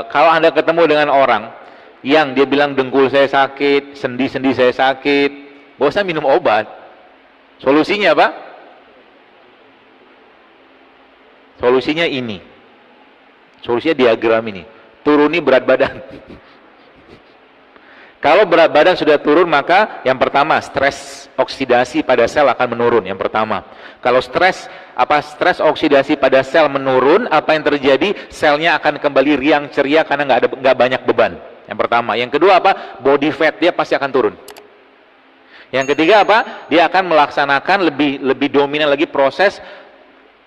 kalau Anda ketemu dengan orang yang dia bilang dengkul saya sakit, sendi-sendi saya sakit, gak usah minum obat. Solusinya apa? Solusinya ini. Solusinya diagram ini. Turuni berat badan. Kalau berat badan sudah turun, maka yang pertama stres oksidasi pada sel akan menurun. Yang pertama, kalau stres oksidasi pada sel menurun, apa yang terjadi? Selnya akan kembali riang ceria karena nggak banyak beban. Yang pertama. Yang kedua apa? Body fat dia pasti akan turun. Yang ketiga apa? Dia akan melaksanakan lebih dominan lagi proses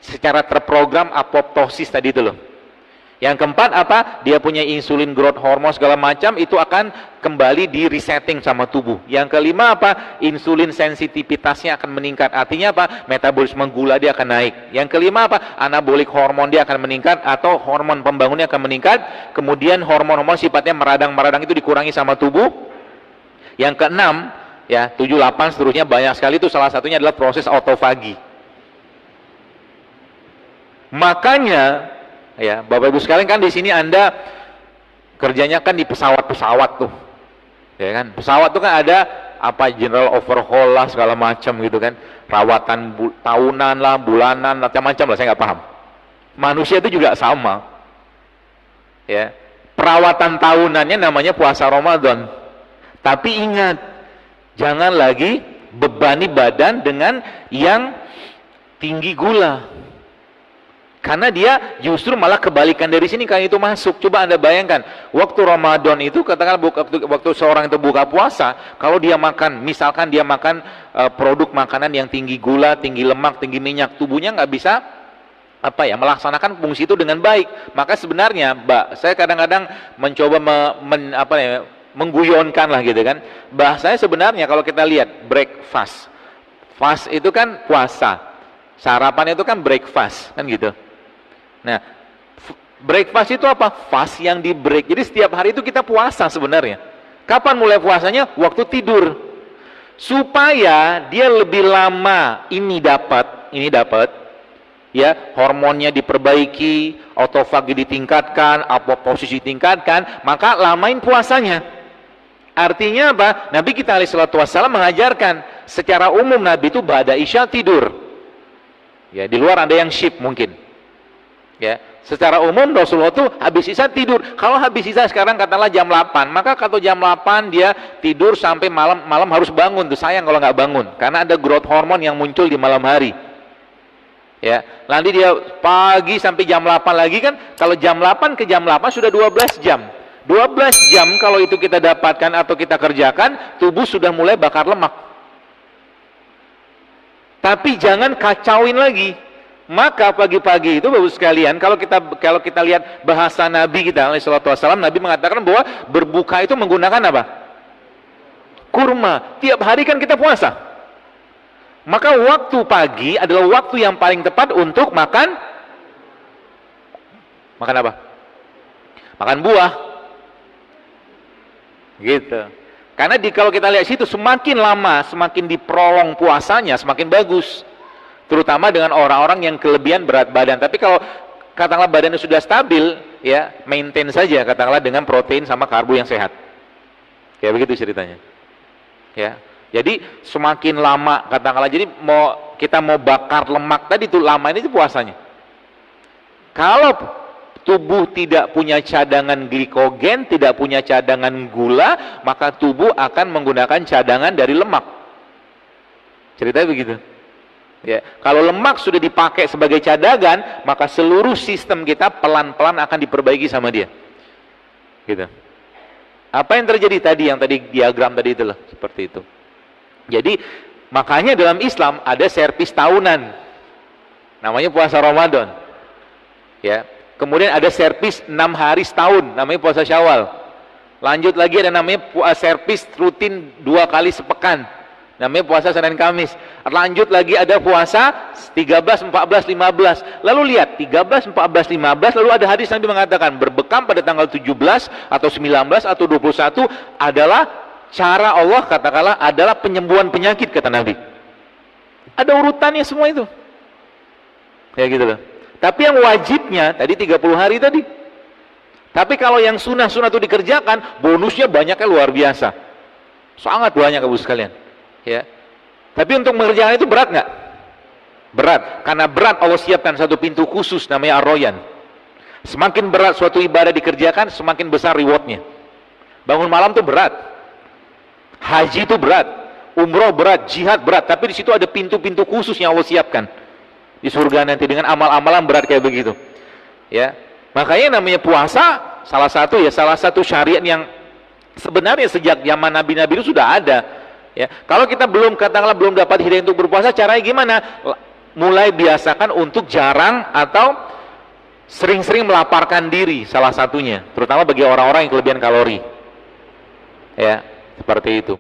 secara terprogram apoptosis tadi itu loh. Yang keempat apa? Dia punya insulin, growth hormone segala macam, itu akan kembali di resetting sama tubuh. Yang kelima apa? Insulin sensitivitasnya akan meningkat. Artinya apa? Metabolisme gula dia akan naik. Yang kelima apa? Anabolik hormon dia akan meningkat atau hormon pembangunnya akan meningkat. Kemudian hormon-hormon sifatnya meradang-meradang itu dikurangi sama tubuh. Yang keenam, ya 7, 8 seterusnya banyak sekali, itu salah satunya adalah proses autofagi. Makanya ya, Bapak Ibu sekalian, kan di sini Anda kerjanya kan di pesawat-pesawat tuh. Ya kan? Pesawat tuh kan ada apa, general overhaul lah segala macam gitu kan. Perawatan tahunan lah, bulanan, macam-macam lah, saya nggak paham. Manusia itu juga sama. Ya. Perawatan tahunannya namanya puasa Ramadan. Tapi ingat, jangan lagi bebani badan dengan yang tinggi gula. Karena dia justru malah kebalikan dari sini kalau itu masuk. Coba Anda bayangkan, waktu Ramadan itu, katakan waktu seorang itu buka puasa, kalau dia makan, misalkan dia makan produk makanan yang tinggi gula, tinggi lemak, tinggi minyak, tubuhnya nggak bisa melaksanakan fungsi itu dengan baik. Maka sebenarnya, saya kadang-kadang mencoba mengguyonkan lah gitu kan. Bahasanya sebenarnya kalau kita lihat breakfast, fast itu kan puasa, sarapan itu kan breakfast kan gitu. Nah, breakfast itu apa? Fast yang di break. Jadi setiap hari itu kita puasa sebenarnya. Kapan mulai puasanya? Waktu tidur. Supaya dia lebih lama ini dapat, ya, hormonnya diperbaiki, autofagi ditingkatkan, apoptosis ditingkatkan, maka lamain puasanya. Artinya apa? Nabi kita alaihi salatu wassalam mengajarkan secara umum Nabi itu ba'da isya tidur. Ya, di luar ada yang shift mungkin. Ya, secara umum Rasulullah tuh habis isya tidur. Kalau habis isya sekarang katakanlah jam 8, maka kalau jam 8 dia tidur sampai malam harus bangun. Tuh sayang kalau nggak bangun, karena ada growth hormone yang muncul di malam hari. Ya, nanti dia pagi sampai jam 8 lagi kan. Kalau jam 8 ke jam 8 sudah 12 jam. 12 jam kalau itu kita dapatkan atau kita kerjakan, tubuh sudah mulai bakar lemak. Tapi jangan kacauin lagi. Maka pagi-pagi itu Bapak sekalian, kalau kita lihat bahasa Nabi kita alaihi salatu wasallam, Nabi mengatakan bahwa berbuka itu menggunakan apa? Kurma. Tiap hari kan kita puasa. Maka waktu pagi adalah waktu yang paling tepat untuk makan apa? Makan buah. Gitu. Karena kalau kita lihat situ, semakin lama, semakin diprolong puasanya, semakin bagus. Terutama dengan orang-orang yang kelebihan berat badan. Tapi kalau katakanlah badannya sudah stabil, ya maintain saja katakanlah dengan protein sama karbo yang sehat. Kayak begitu ceritanya. Ya. Jadi semakin lama katakanlah, jadi kita mau bakar lemak tadi tuh lama ini puasanya. Kalau tubuh tidak punya cadangan glikogen, tidak punya cadangan gula, maka tubuh akan menggunakan cadangan dari lemak. Ceritanya begitu. Ya, kalau lemak sudah dipakai sebagai cadangan, maka seluruh sistem kita pelan-pelan akan diperbaiki sama dia. Gitu. Apa yang terjadi tadi, yang tadi diagram tadi itulah seperti itu. Jadi makanya dalam Islam ada servis tahunan, namanya puasa Ramadan. Ya, kemudian ada servis 6 hari setahun, namanya puasa Syawal. Lanjut lagi ada namanya servis rutin 2 kali sepekan, namanya puasa Senin Kamis. Lanjut lagi ada puasa 13, 14, 15. Lalu lihat 13, 14, 15, lalu ada hadis Nabi mengatakan berbekam pada tanggal 17 atau 19 atau 21 adalah cara Allah, katakanlah adalah penyembuhan penyakit, kata Nabi. Ada urutannya semua itu. Ya gitu loh. Tapi yang wajibnya tadi 30 hari tadi. Tapi kalau yang sunnah-sunnah itu dikerjakan, bonusnya banyaknya luar biasa. Sangat banyak Ibu sekalian. Ya. Tapi untuk mengerjakan itu berat nggak? Berat. Karena berat Allah siapkan satu pintu khusus namanya Ar-Royan. Semakin berat suatu ibadah dikerjakan, semakin besar rewardnya. Bangun malam itu berat. Haji itu berat. Umroh berat, jihad berat. Tapi di situ ada pintu-pintu khusus yang Allah siapkan di surga nanti dengan amal-amalan berat kayak begitu. Ya. Makanya namanya puasa salah satu syariat yang sebenarnya sejak zaman nabi-nabi itu sudah ada. Ya, kalau kita belum katakanlah belum dapat hidayah untuk berpuasa, caranya gimana? Mulai biasakan untuk jarang atau sering-sering melaparkan diri, salah satunya, terutama bagi orang-orang yang kelebihan kalori. Ya, seperti itu.